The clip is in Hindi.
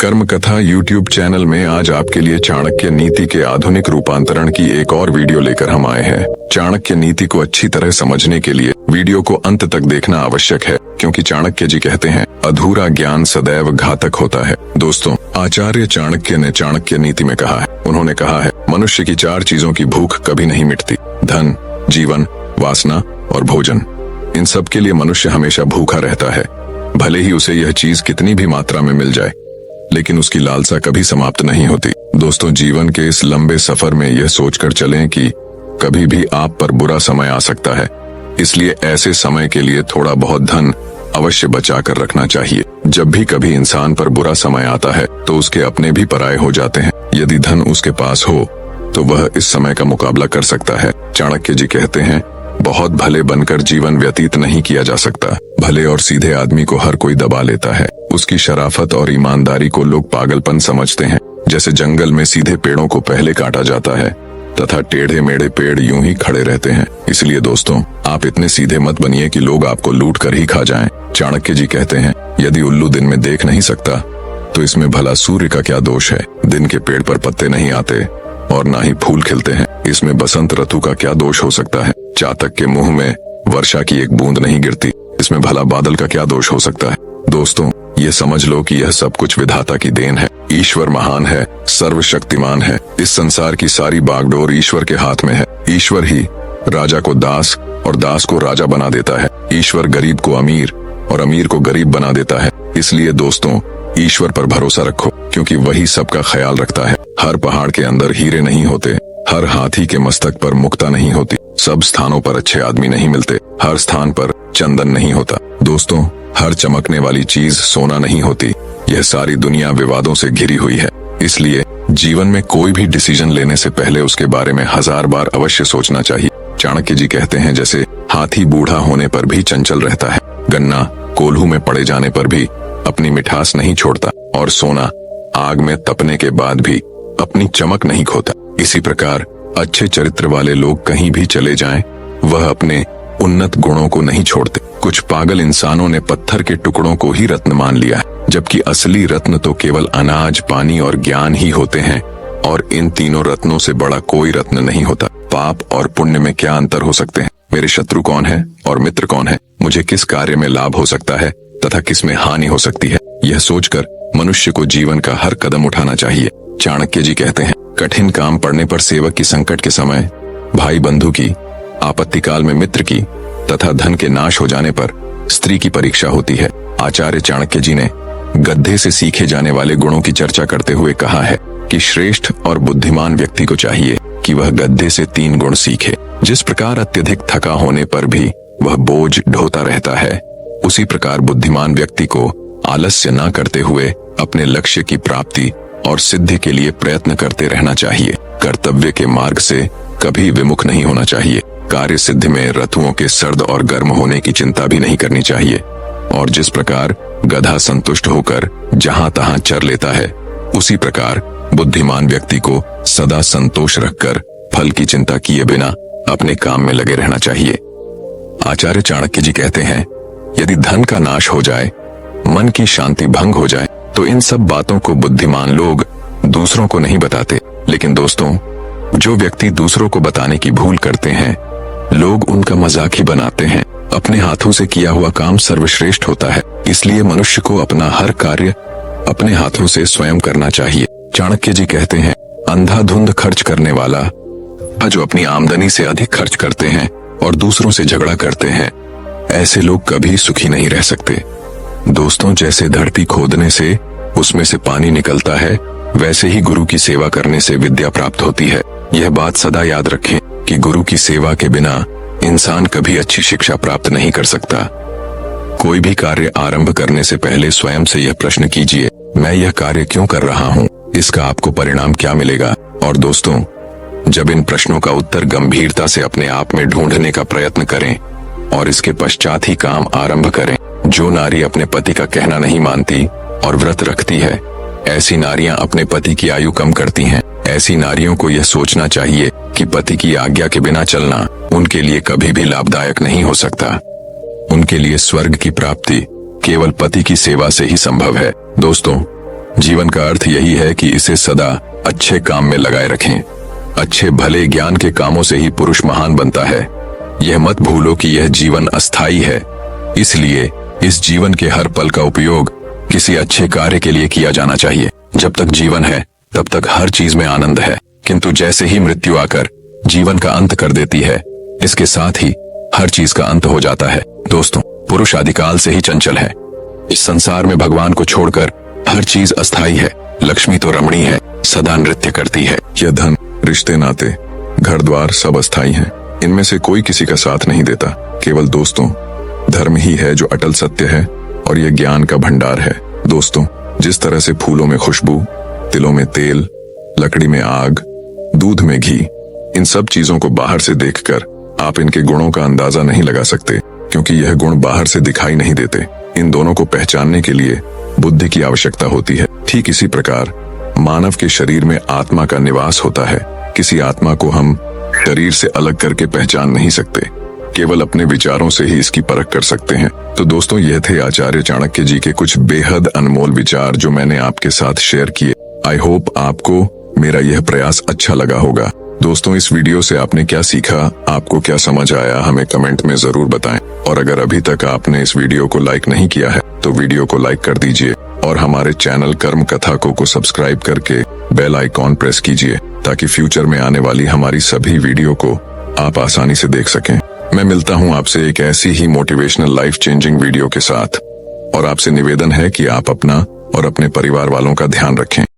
कर्म कथा यूट्यूब चैनल में आज आपके लिए चाणक्य नीति के आधुनिक रूपांतरण की एक और वीडियो लेकर हम आए हैं। चाणक्य नीति को अच्छी तरह समझने के लिए वीडियो को अंत तक देखना आवश्यक है, क्योंकि चाणक्य जी कहते हैं अधूरा ज्ञान सदैव घातक होता है। दोस्तों, आचार्य चाणक्य ने चाणक्य नीति में कहा है, उन्होंने कहा है मनुष्य की 4 चीजों की भूख कभी नहीं मिटती: धन, जीवन, वासना और भोजन। इन सब के लिए मनुष्य हमेशा भूखा रहता है, भले ही उसे यह चीज कितनी भी मात्रा में मिल जाए, लेकिन उसकी लालसा कभी समाप्त नहीं होती। दोस्तों, जीवन के इस लंबे सफर में यह सोचकर चलें कि कभी भी आप पर बुरा समय आ सकता है, इसलिए ऐसे समय के लिए थोड़ा बहुत धन अवश्य बचा कर रखना चाहिए। जब भी कभी इंसान पर बुरा समय आता है तो उसके अपने भी पराये हो जाते हैं। यदि धन उसके पास हो तो वह इस समय का मुकाबला कर सकता है। चाणक्य जी कहते हैं बहुत भले बनकर जीवन व्यतीत नहीं किया जा सकता। भले और सीधे आदमी को हर कोई दबा लेता है। उसकी शराफत और ईमानदारी को लोग पागलपन समझते हैं। जैसे जंगल में सीधे पेड़ों को पहले काटा जाता है तथा टेढ़े मेढ़े पेड़ यूं ही खड़े रहते हैं। इसलिए दोस्तों, आप इतने सीधे मत बनिए कि लोग आपको लूट कर ही खा जाएं। चाणक्य जी कहते हैं यदि उल्लू दिन में देख नहीं सकता तो इसमें भला सूर्य का क्या दोष है। दिन के पेड़ पर पत्ते नहीं आते और ना ही फूल खिलते हैं, इसमें बसंत ऋतु का क्या दोष हो सकता है। चातक के मुंह में वर्षा की एक बूंद नहीं गिरती, इसमें भला बादल का क्या दोष हो सकता है। दोस्तों, ये समझ लो कि यह सब कुछ विधाता की देन है। ईश्वर महान है, सर्वशक्तिमान है। इस संसार की सारी बागडोर ईश्वर के हाथ में है। ईश्वर ही राजा को दास और दास को राजा बना देता है। ईश्वर गरीब को अमीर और अमीर को गरीब बना देता है। इसलिए दोस्तों, ईश्वर पर भरोसा रखो, क्योंकि वही सबका ख्याल रखता है। हर पहाड़ के अंदर हीरे नहीं होते, हर हाथी के मस्तक पर मुक्ता नहीं होती, सब स्थानों पर अच्छे आदमी नहीं मिलते, हर स्थान पर चंदन नहीं होता। दोस्तों, हर चमकने वाली चीज सोना नहीं होती। यह सारी दुनिया विवादों से घिरी हुई है। इसलिए जीवन में कोई भी डिसीजन लेने से पहले उसके बारे में 1000 बार अवश्य सोचना चाहिए। चाणक्य जी कहते हैं जैसे हाथी बूढ़ा होने पर भी चंचल रहता है, गन्ना कोल्हू में पड़े जाने पर भी अपनी मिठास नहीं छोड़ता, और सोना आग में तपने के बाद भी अपनी चमक नहीं खोता। इसी प्रकार अच्छे चरित्र वाले लोग कहीं भी चले जाएं, वह अपने उन्नत गुणों को नहीं छोड़ते। कुछ पागल इंसानों ने पत्थर के टुकड़ों को ही रत्न मान लिया है, जबकि असली रत्न तो केवल अनाज, पानी और ज्ञान ही होते हैं, और इन तीनों रत्नों से बड़ा कोई रत्न नहीं होता। पाप और पुण्य में क्या अंतर हो सकते हैं? मेरे शत्रु कौन है और मित्र कौन है? मुझे किस कार्य में लाभ हो सकता है तथा किस में हानि हो सकती है? यह सोचकर मनुष्य को जीवन का हर कदम उठाना चाहिए। चाणक्य जी कहते हैं कठिन काम पड़ने पर सेवक की, संकट के समय भाई बंधु की, आपत्ति काल में मित्र की तथा धन के नाश हो जाने पर स्त्री की परीक्षा होती है। आचार्य चाणक्य जी ने गधे से सीखे जाने वाले गुणों की चर्चा करते हुए कहा है कि श्रेष्ठ और बुद्धिमान व्यक्ति को चाहिए कि वह गधे से 3 गुण सीखे। जिस प्रकार अत्यधिक थका होने पर भी वह बोझ ढोता रहता है, उसी प्रकार बुद्धिमान व्यक्ति को आलस्य न करते हुए अपने लक्ष्य की प्राप्ति और सिद्धि के लिए प्रयत्न करते रहना चाहिए। कर्तव्य के मार्ग से कभी विमुख नहीं होना चाहिए। कार्य सिद्धि में रथुओं के सर्द और गर्म होने की चिंता भी नहीं करनी चाहिए, और जिस प्रकार गधा संतुष्ट होकर जहां तहां चर लेता है, उसी प्रकार बुद्धिमान व्यक्ति को सदा संतोष रखकर फल की चिंता किए बिना अपने काम में लगे रहना चाहिए। आचार्य चाणक्य जी कहते हैं यदि धन का नाश हो जाए, मन की शांति भंग हो जाए, तो इन सब बातों को बुद्धिमान लोग दूसरों को नहीं बताते। लेकिन दोस्तों, जो व्यक्ति दूसरों को बताने की भूल करते हैं, लोग उनका मजाक ही बनाते हैं। अपने हाथों से किया हुआ काम सर्वश्रेष्ठ होता है, इसलिए मनुष्य को अपना हर कार्य अपने हाथों से स्वयं करना चाहिए। चाणक्य जी कहते हैं अंधाधुंध खर्च करने वाला, जो अपनी आमदनी से अधिक खर्च करते हैं और दूसरों से झगड़ा करते हैं, ऐसे लोग कभी सुखी नहीं रह सकते। दोस्तों, जैसे धरती खोदने से उसमें से पानी निकलता है, वैसे ही गुरु की सेवा करने से विद्या प्राप्त होती है। यह बात सदा याद रखें कि गुरु की सेवा के बिना इंसान कभी अच्छी शिक्षा प्राप्त नहीं कर सकता। कोई भी कार्य आरंभ करने से पहले स्वयं से यह प्रश्न कीजिए, मैं यह कार्य क्यों कर रहा हूँ? इसका आपको परिणाम क्या मिलेगा? और दोस्तों, जब इन प्रश्नों का उत्तर गंभीरता से अपने आप में ढूंढने का प्रयत्न करें और इसके पश्चात ही काम आरंभ करें। जो नारी अपने पति का कहना नहीं मानती और व्रत रखती है, ऐसी नारियां अपने पति की आयु कम करती हैं। ऐसी नारियों को यह सोचना चाहिए कि पति की आज्ञा के बिना चलना उनके लिए कभी भी लाभदायक नहीं हो सकता। उनके लिए स्वर्ग की प्राप्ति केवल पति की सेवा से ही संभव है। दोस्तों, जीवन का अर्थ यही है कि इसे सदा अच्छे काम में लगाए रखें। अच्छे भले ज्ञान के कामों से ही पुरुष महान बनता है। यह मत भूलो कि यह जीवन अस्थायी है, इसलिए इस जीवन के हर पल का उपयोग किसी अच्छे कार्य के लिए किया जाना चाहिए। जब तक जीवन है तब तक हर चीज में आनंद है, किंतु जैसे ही मृत्यु आकर जीवन का अंत कर देती है, इसके साथ ही हर चीज का अंत हो जाता है। दोस्तों, पुरुष आदिकाल से ही चंचल है। इस संसार में भगवान को छोड़कर हर चीज अस्थायी है। लक्ष्मी तो रमणी है, सदा नृत्य करती है। यह धन, रिश्ते नाते, घर द्वार सब अस्थायी हैं। इनमें से कोई किसी का साथ नहीं देता। केवल दोस्तों, धर्म ही है जो अटल सत्य है, और यह ज्ञान का भंडार है। दोस्तों, जिस तरह से फूलों में खुशबू, तिलों में तेल, लकड़ी में आग, दूध में घी, इन सब चीजों को बाहर से देखकर आप इनके गुणों का अंदाजा नहीं लगा सकते, क्योंकि यह गुण बाहर से दिखाई नहीं देते। इन दोनों को पहचानने के लिए बुद्धि की आवश्यकता होती है। ठीक इसी प्रकार मानव के शरीर में आत्मा का निवास होता है। किसी आत्मा को हम शरीर से अलग करके पहचान नहीं सकते, केवल अपने विचारों से ही इसकी परख कर सकते हैं। तो दोस्तों, यह थे आचार्य चाणक्य जी के कुछ बेहद अनमोल विचार जो मैंने आपके साथ शेयर किए। आई होप आपको मेरा यह प्रयास अच्छा लगा होगा। दोस्तों, इस वीडियो से आपने क्या सीखा, आपको क्या समझ आया, हमें कमेंट में जरूर बताएं। और अगर अभी तक आपने इस वीडियो को लाइक नहीं किया है तो वीडियो को लाइक कर दीजिए, और हमारे चैनल कर्म कथा को सब्सक्राइब करके बेल आइकॉन प्रेस कीजिए, ताकि फ्यूचर में आने वाली हमारी सभी वीडियो को आप आसानी से देख सकें। मैं मिलता हूं आपसे एक ऐसी ही मोटिवेशनल लाइफ चेंजिंग वीडियो के साथ, और आपसे निवेदन है कि आप अपना और अपने परिवार वालों का ध्यान रखें।